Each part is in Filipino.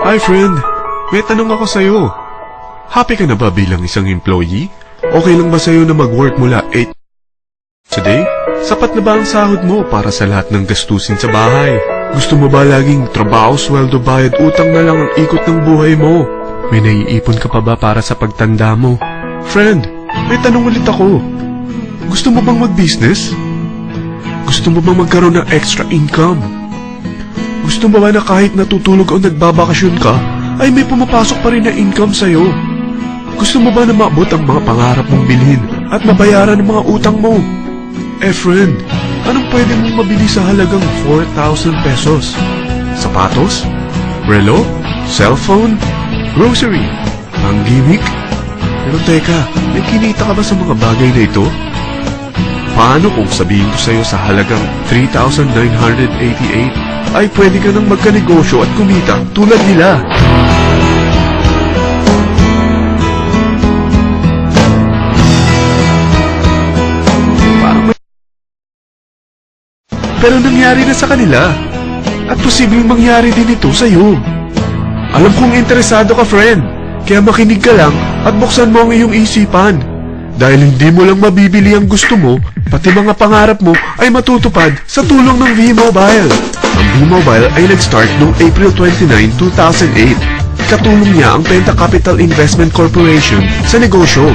Hi friend, may tanong ako sa'yo. Happy ka na ba bilang isang employee? Okay lang ba sa'yo na mag-work mula 8 a day? Sapat na ba ang sahod mo para sa lahat ng gastusin sa bahay? Gusto mo ba laging trabaho, sweldo, bayad, utang na lang ang ikot ng buhay mo? May naiipon ka pa ba para sa pagtanda mo? Friend, may tanong ulit ako. Gusto mo bang mag-business? Gusto mo bang magkaroon ng extra income? Gusto mo ba na kahit natutulog o nagbabakasyon ka, ay may pumapasok pa rin na income sa'yo? Gusto mo ba na maabot ang mga pangarap mong bilhin at mabayaran ang mga utang mo? Eh friend, anong pwede mong mabili sa halagang 4,000 pesos? Sapatos? Relo? Cellphone? Grocery? Ang gimmick? Pero teka, may kinita ka ba sa mga bagay na ito? Paano kung sabihin ko sa'yo sa halagang 3,988 ay pwede ka nang magkanegosyo at kumita tulad nila? Pero nangyari na sa kanila. At posibleng mangyari din ito sa'yo. Alam kong interesado ka, friend. Kaya makinig ka lang at buksan mo ang iyong isipan. Dahil hindi mo lang mabibili ang gusto mo, pati mga pangarap mo ay matutupad sa tulong ng V-Mobile. Ang V-Mobile ay nag-start noong April 29, 2008. Katulong niya ang Penta Capital Investment Corporation sa negosyo.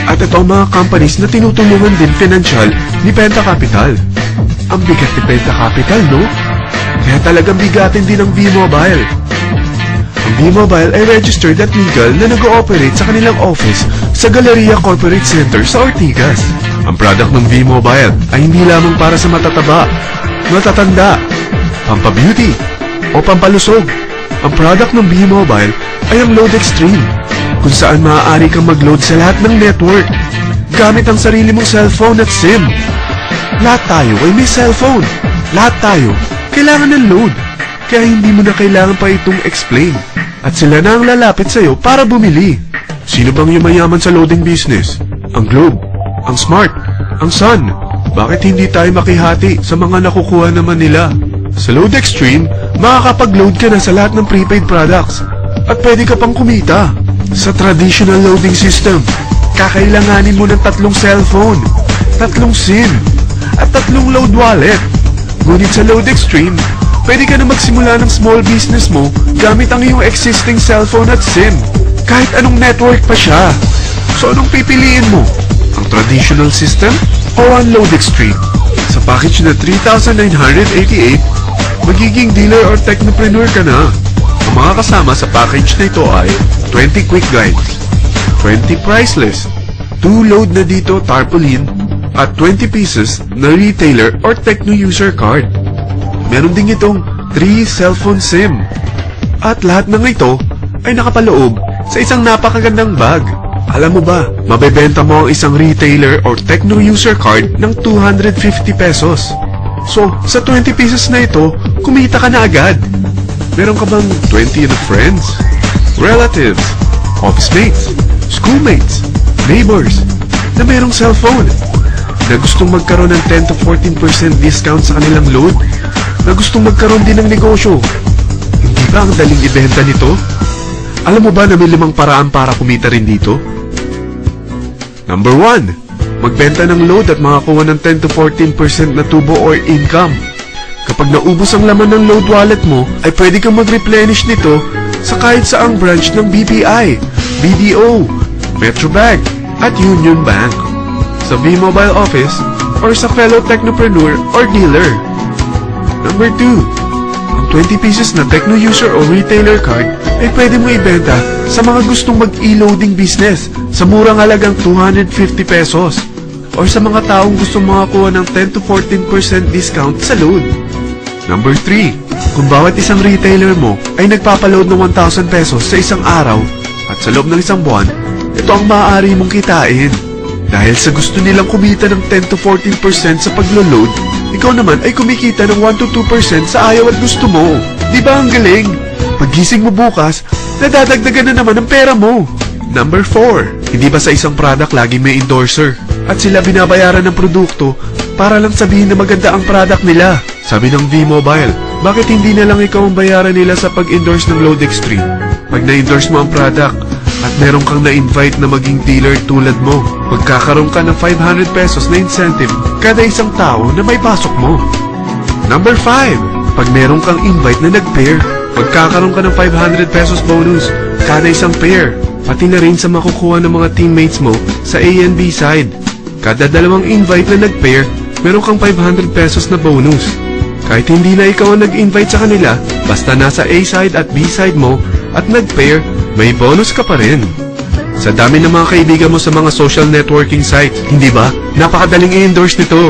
At ito ang mga companies na tinutulungan din financial ni Penta Capital. Ang bigat ni Penta Capital, no? Kaya talagang bigatin din ang V-Mobile. Ang V-Mobile ay registered at legal na nag-ooperate sa kanilang office sa Galleria Corporate Center sa Ortigas. Ang product ng V-Mobile ay hindi lamang para sa matataba, matatanda, pampabeauty, o pampalusog. Ang product ng V-Mobile ay ang Load Extreme, kung saan maaari kang mag-load sa lahat ng network gamit ang sarili mong cellphone at SIM. Lahat tayo ay may cellphone. Lahat tayo kailangan ng load. Kaya hindi mo na kailangan pa itong explain. At sila na ang lalapit sa'yo para bumili. Sino bang yumayaman sa loading business? Ang Globe, ang Smart, ang Sun. Bakit hindi tayo makihati sa mga nakukuha naman nila? Sa Load Extreme, makakapag-load ka na sa lahat ng prepaid products. At pwede ka pang kumita. Sa traditional loading system, kakailanganin mo ng 3 cellphone, 3 SIM, at 3 load wallet. Ngunit sa Load Extreme, pwede ka na magsimula ng small business mo gamit ang iyong existing cellphone at SIM. Kahit anong network pa siya. So anong pipiliin mo? Ang traditional system o ang Load Extreme? Sa package na 3,988, magiging dealer or technopreneur ka na. Ang mga kasama sa package na ito ay 20 quick guides, 20 price list, 2 load na dito tarpaulin, at 20 pieces na retailer or techno user card. Meron din itong 3 cellphone SIM. At lahat ng ito ay nakapaloob sa isang napakagandang bag. Alam mo ba, mabebenta mo ang isang retailer or techno user card ng 250 pesos. So, sa 20 pieces na ito, kumita ka na agad. Meron ka bang 20 na friends, relatives, office mates, schoolmates, neighbors, na merong cellphone, na gustong magkaroon ng 10 to 14% discount sa kanilang load, na gustong magkaroon din ng negosyo? Hindi ba ang daling ibenta nito? Alam mo ba na may 5 paraan para kumita rin dito? Number 1, magbenta ng load at makakuha ng 10 to 14% na tubo or income. Kapag naubos ang laman ng load wallet mo, ay pwede kang mag-replenish nito sa kahit saang branch ng BPI, BDO, Metrobank, at Union Bank, sa V-Mobile office, or sa fellow technopreneur or dealer. Number 2, ang 20 pieces na techno user o retailer card ay pwede mo ibenta sa mga gustong mag-e-loading business sa murang halagang 250 pesos, or sa mga taong gustong makakuha ng 10 to 14% discount sa load. Number 3, kung bawat isang retailer mo ay nagpapaload ng 1,000 pesos sa isang araw at sa loob ng isang buwan, ito ang maaari mong kitain. Dahil sa gusto nilang kumita ng 10 to 14% sa paglo-load, ikaw naman ay kumikita ng 1 to 2% sa ayaw at gusto mo. Di ba ang galing? Paggising mo bukas, nadadagdagan na naman ang pera mo. Number 4, hindi ba sa isang product lagi may endorser? At sila binabayaran ng produkto para lang sabihin na maganda ang product nila. Sabi ng V-Mobile, Bakit hindi na lang ikaw ang bayaran nila sa pag-endorse ng Load Extreme? Pag na-endorse mo ang product at meron kang na-invite na maging dealer tulad mo, magkakaroon ka ng 500 pesos na incentive kada isang tao na may pasok mo. Number 5. Pag meron kang invite na nag-pair, magkakaroon ka ng 500 pesos bonus kada isang pair, pati na rin sa makukuha ng mga teammates mo sa A and B side. Kada dalawang invite na nag-pair, meron kang 500 pesos na bonus. Kahit hindi na ikaw ang nag-invite sa kanila, basta nasa A side at B side mo at nag-pair, may bonus ka pa rin. Sa dami ng mga kaibigan mo sa mga social networking sites, hindi ba? Napakadaling i-endorse nito.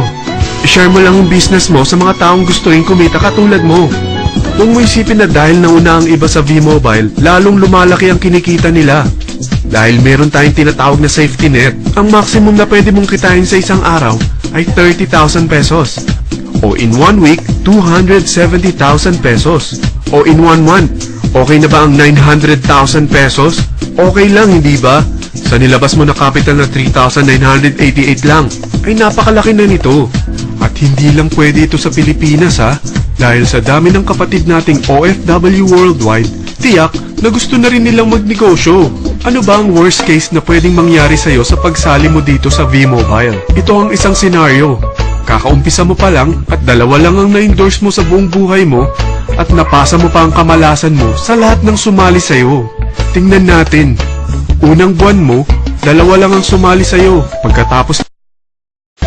I-share mo lang ang business mo sa mga taong gusto rin kumita katulad mo. Huwag mo isipin na dahil nauna ang iba sa V-Mobile, lalong lumalaki ang kinikita nila. Dahil meron tayong tinatawag na safety net, ang maximum na pwede mong kitain sa isang araw ay 30,000 pesos. O in 1 week, 270,000 pesos. O in 1 month, okay na ba ang 900,000 pesos? Okay lang, hindi ba? Sa nilabas mo na capital na 3,988 lang, ay napakalaki na nito. At hindi lang pwede ito sa Pilipinas ha, dahil sa dami ng kapatid nating OFW worldwide, tiyak na gusto na rin nilang magnegosyo. Ano ba ang worst case na pwedeng mangyari sa'yo sa pagsali mo dito sa V-Mobile? Ito ang isang senaryo. Kakaumpisa mo pa lang at dalawa lang ang na-endorse mo sa buong buhay mo at napasa mo pa ang kamalasan mo sa lahat ng sumali sa'yo. Tingnan natin. Unang buwan mo, dalawa lang ang sumali sa'yo. Pagkatapos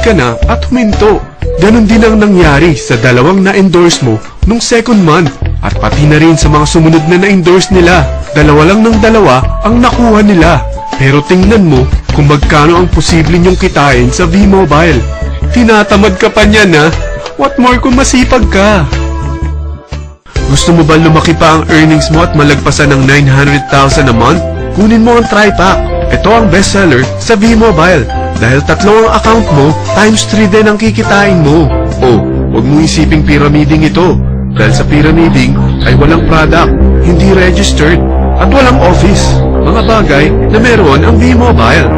ka na at huminto. Ganon din ang nangyari sa dalawang na-endorse mo nung second month at pati na rin sa mga sumunod na na-endorse nila. Dalawa lang ng dalawa ang nakuha nila. Pero tingnan mo kung magkano ang posible niyong kitain sa V-Mobile. Tinatamad ka pa niyan ha? What more kung masipag ka? Gusto mo ba lumaki pa ang earnings mo at malagpasan ng 900,000 a month? Kunin mo ang TriPack. Ito ang bestseller sa V-Mobile. Dahil 3 ang account mo, times 3 din ang kikitain mo. Oh, huwag mo isiping pyramiding ito. Dahil sa pyramiding ay walang product, hindi registered, at walang office. Mga bagay na meron ang V-Mobile.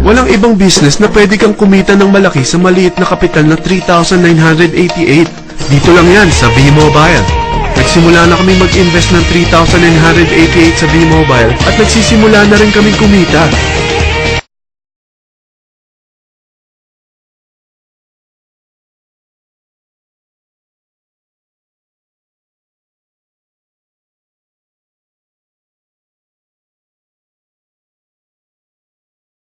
Walang ibang business na pwede kang kumita ng malaki sa maliit na kapital na 3,988. Dito lang yan sa V-Mobile. Nagsimula na kami mag-invest ng 3,988 sa V-Mobile at nagsisimula na rin kaming kumita.